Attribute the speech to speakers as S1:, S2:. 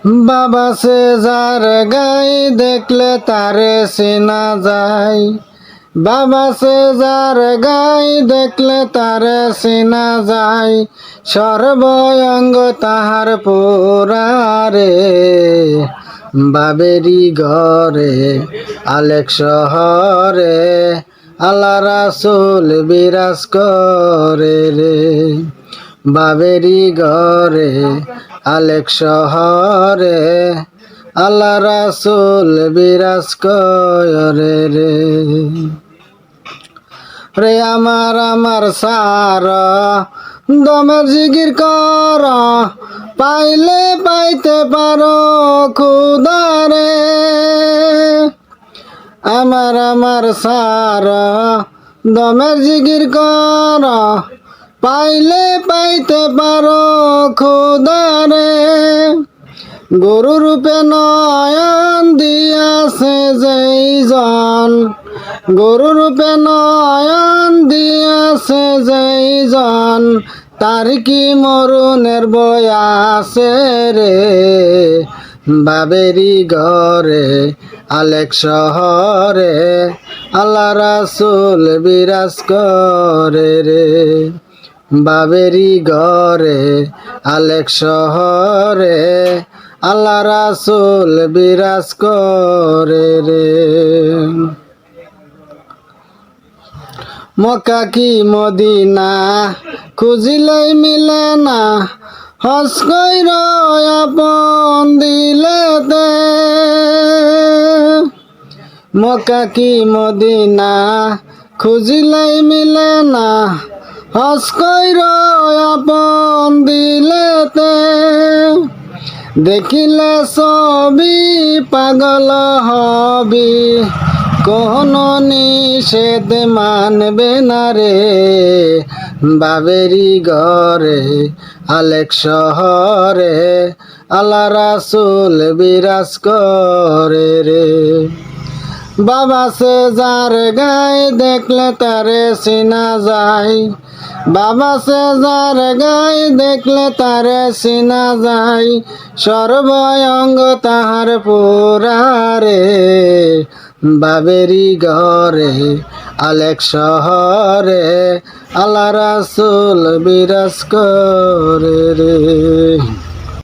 S1: বাবা সে যার গাই দেখলে তারে চেনা যায়। বাবা সে যার গাই দেখলে তারে চেনা যায়। সর্বঙ্গ তাহার পোড়ারে বাবেরি ঘরে আলেক শহরে আল্লাহ রাসূল বিরাজ করে রে। বাবেরি ঘরে আলেক শহরে আল্লাহ রাসূল বিরাজ করে রে। রে আমার সার দমের জিগির কর, পাইলে পাইতে পারো খুদারে। আমার সার দমের জিগির কর, পাইলে পাইতে পারো খুদারে। গরু রূপে নয়ন দিয়াছে যেই জন, গরু রূপে নয়ন দিয়াছে যেই জন, তার কি মরুনের বয় আছে রে। বাবেরি ঘরে আলেক শহরে আল্লাহ রাসূল বিরাজ করে রে। বাবেরি ঘরে আলেক শহরে আল্লাহ রাসূল বিরাজ করে রে। মক্কা কি মদিনা খুঁজিলেই মিলে না, হজ কইর আপন দিলেতে। মক্কা কি মদিনা খুঁজিলেই মিলে না, হজ কইর আপন দিলেতে। দেখিলে ছবি পাগল হবি, কোনো নিষেধ মানবে না রে। বাবেরি ঘরে আলেক শহরে আল্লাহ রাসূল বিরাজ করে রে। বাবা সে যার গায়ে দেখলে তারে চেনা যায়। বাবা সে যার গায়ে দেখলে তারে চেনা যায়। সর্বঙ্গ তাহার পোড়ারে বাবেরি ঘরে আলেক শহরে আল্লাহ রাসূল বিরাজ করে রে।